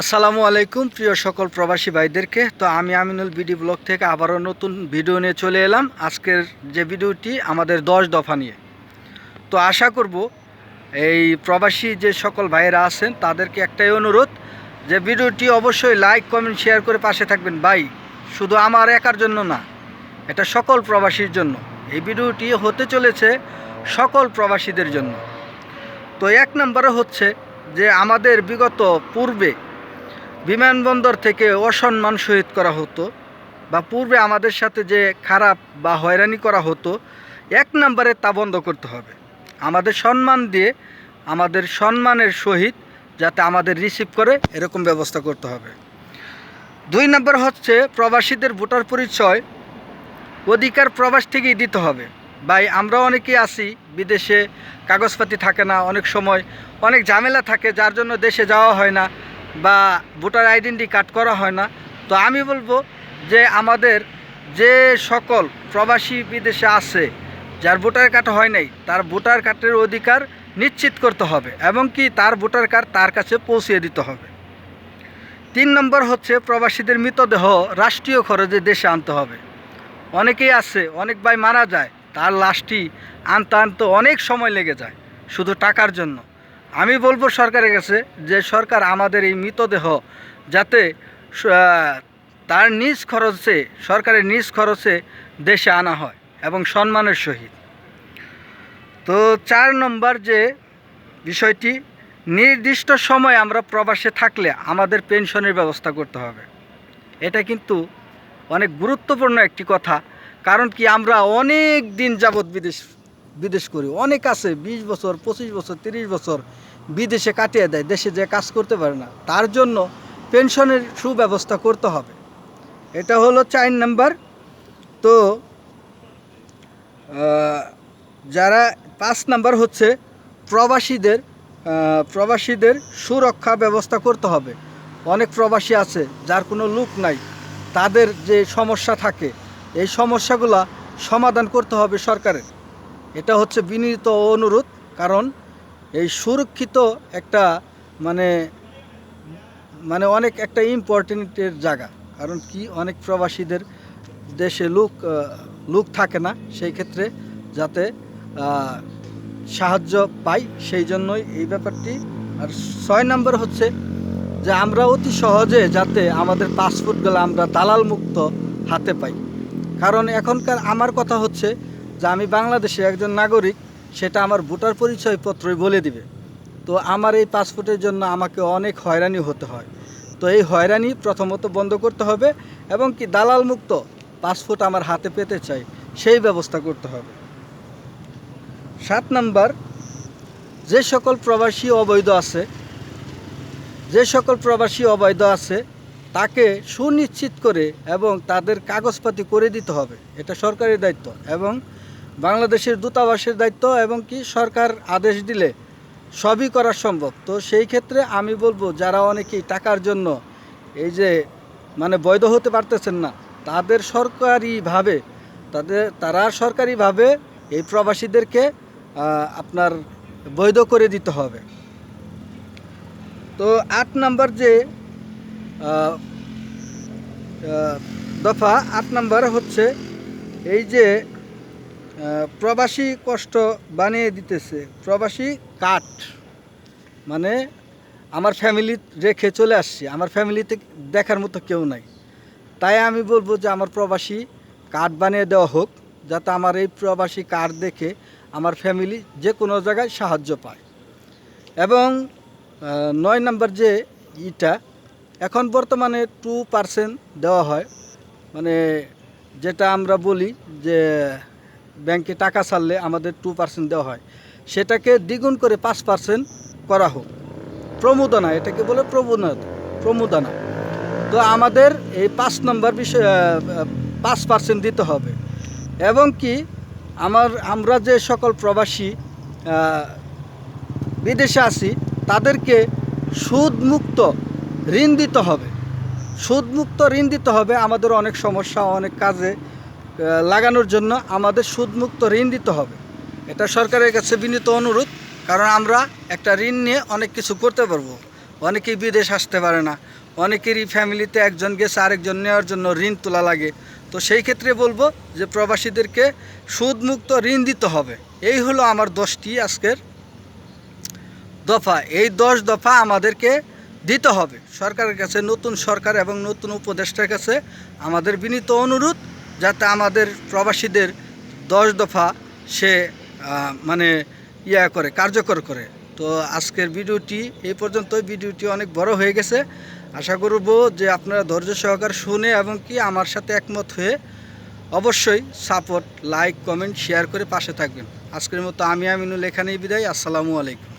আসসালামু আলাইকুম প্রিয় সকল প্রবাসী ভাইদেরকে। তো আমি আমিনুল বিডি ব্লগ থেকে আবারও নতুন ভিডিও নিয়ে চলে এলাম। আজকের যে ভিডিওটি আমাদের 10 দফা নিয়ে। তো আশা করব এই প্রবাসী যে সকল ভাইয়েরা আছেন তাদেরকে একটাই অনুরোধ যে ভিডিওটি অবশ্যই লাইক কমেন্ট শেয়ার করে পাশে থাকবেন ভাই। শুধু আমার একার জন্য না, এটা সকল প্রবাসীর জন্য। এই ভিডিওটি হতে চলেছে সকল প্রবাসীদের জন্য। তো এক নম্বরে হচ্ছে যে আমাদের বিগত পূর্বে বিমানবন্দর থেকে অসম্মান সহিত করা হতো বা পূর্বে আমাদের সাথে যে খারাপ বা হয়রানি করা হতো, এক নম্বরে তা বন্ধ করতে হবে। আমাদের সম্মান দিয়ে আমাদের সম্মানের সহিত যাতে আমাদের রিসিভ করে এরকম ব্যবস্থা করতে হবে। 2 নম্বর হচ্ছে প্রবাসীদের ভোটার পরিচয় অধিকার প্রবাস থেকেই দিতে হবে। ভাই আমরা অনেকেই আছি বিদেশে, কাগজপাতি থাকে না, অনেক সময় অনেক ঝামেলা থাকে যার জন্য দেশে যাওয়া হয় না বা ভোটার আইডেন্টি কার্ড করা হয় না। তো আমি বলবো যে আমাদের যে সকল প্রবাসী বিদেশে আছে যার ভোটার কার্ড হয় নাই, তার ভোটার কার্ডের অধিকার নিশ্চিত করতে হবে এবং কি তার ভোটার কার্ড তার কাছে পৌঁছিয়ে দিতে হবে। 3 নম্বর হচ্ছে প্রবাসীদের মৃতদেহ রাষ্ট্রীয় খরচে দেশে আনতে হবে। অনেকেই আছে, অনেক ভাই মারা যায়, তার লাশটি আনতে অনেক সময় লেগে যায় শুধু টাকার জন্য। আমি বলবো সরকারের কাছে যে সরকার আমাদের এই মৃতদেহ যাতে তার নিজ খরচে, সরকারের নিজ খরচে দেশে আনা হয় এবং সম্মানের সহিত। তো 4 নম্বর যে বিষয়টি, নির্দিষ্ট সময় আমরা প্রবাসে থাকলে আমাদের পেনশনের ব্যবস্থা করতে হবে। এটা কিন্তু অনেক গুরুত্বপূর্ণ একটি কথা। কারণ কি আমরা অনেক দিন যাবৎ বিদেশ করি, অনেক আছে 20 বছর 25 বছর 30 বছর বিদেশে কাটিয়ে দেয়, দেশে যে কাজ করতে পারে না, তার জন্য পেনশনের সুব্যবস্থা করতে হবে। এটা হলো 4 নম্বর। তো যারা 5 নম্বর হচ্ছে প্রবাসীদের সুরক্ষা ব্যবস্থা করতে হবে। অনেক প্রবাসী আছে যার কোনো লোক নাই, তাদের যে সমস্যা থাকে এই সমস্যাগুলো সমাধান করতে হবে সরকারের। এটা হচ্ছে বিনীত অনুরোধ। কারণ এই সুরক্ষিত একটা মানে অনেক একটা ইম্পর্টেন্টের জায়গা। কারণ কি অনেক প্রবাসীদের দেশে লোক থাকে না, সেই ক্ষেত্রে যাতে সাহায্য পাই, সেই জন্যই এই ব্যাপারটি। আর 6 নম্বর হচ্ছে যে আমরা অতি সহজে যাতে আমাদের পাসপোর্টগুলো আমরা দালাল মুক্ত হাতে পাই। কারণ এখনকার আমার কথা হচ্ছে যে আমি বাংলাদেশে একজন নাগরিক, সেটা আমার ভোটার পরিচয়পত্রই বলে দিবে। তো আমার এই পাসপোর্টের জন্য আমাকে অনেক হয়রানি হতে হয়। তো এই হয়রানি প্রথমত বন্ধ করতে হবে এবং কি দালাল মুক্ত পাসপোর্ট আমার হাতে পেতে চাই, সেই ব্যবস্থা করতে হবে। 7 নম্বর, যে সকল প্রবাসী অবৈধ আছে তাকে সুনিশ্চিত করে এবং তাদের কাগজপাতি করে দিতে হবে। এটা সরকারের দায়িত্ব এবং বাংলাদেশের দূতাবাসের দায়িত্ব, এবং কি সরকার আদেশ দিলে সবই করা সম্ভব। তো সেই ক্ষেত্রে আমি বলবো যারা অনেকেই টাকার জন্য এই যে বৈধ হতে পারতেছেন না, তারা সরকারিভাবে এই প্রবাসীদেরকে আপনার বৈধ করে দিতে হবে। তো 8 নম্বর যে দফা, 8 নম্বর হচ্ছে এই যে প্রবাসী কষ্ট বানিয়ে দিতেছে প্রবাসী কার্ড। আমার ফ্যামিলি রেখে চলে আসছি, আমার ফ্যামিলিতে দেখার মতো কেউ নাই, তাই আমি বলবো যে আমার প্রবাসী কার্ড বানিয়ে দেওয়া হোক, যাতে আমার এই প্রবাসী কার্ড দেখে আমার ফ্যামিলি যে কোনো জায়গায় সাহায্য পায়। এবং 9 নম্বর যে এখন বর্তমানে 2% দেওয়া হয়, যেটা আমরা বলি যে ব্যাংকে টাকা ছাড়লে আমাদের 2% দেওয়া হয়, সেটাকে দ্বিগুণ করে 5% করা হোক। প্রমোদনা, এটাকে বলে প্রমোদনা। তো আমাদের এই 5 নম্বর বিষয় 5% দিতে হবে। এবং কি আমরা যে সকল প্রবাসী বিদেশে আছি তাদেরকে সুদমুক্ত ঋণ দিতে হবে। আমাদের অনেক সমস্যা, অনেক কাজে লাগানোর জন্য আমাদের সুদমুক্ত ঋণ দিতে হবে। এটা সরকারের কাছে বিনীত অনুরোধ। কারণ আমরা একটা ঋণ নিয়ে অনেক কিছু করতে পারবো, অনেকেই বিদেশ আসতে পারে না, অনেকেরই ফ্যামিলিতে একজন গেছে আরেকজন নেওয়ার জন্য ঋণ তোলা লাগে। তো সেই ক্ষেত্রে বলবো যে প্রবাসীদেরকে সুদমুক্ত ঋণ দিতে হবে। এই হলো আমার 10টি আজকের দফা। এই 10 দফা আমাদেরকে দিতে হবে সরকারের কাছে। নতুন সরকার এবং নতুন উপদেষ্টার কাছে আমাদের বিনীত অনুরোধ, যাতে আমাদের প্রবাসীদের 10 দফা সে মানে করে কার্যকর করে। তো আজকের ভিডিওটি এই পর্যন্তই। ভিডিওটি অনেক বড় হয়ে গেছে। আশা করব যে আপনারা ধৈর্য সহকারে শুনে এবং কি আমার সাথে একমত হয়ে অবশ্যই সাপোর্ট, লাইক, কমেন্ট, শেয়ার করে পাশে থাকবেন। আজকের মতো আমি আমিনুল এখানেই বিদায়। আসসালামু আলাইকুম।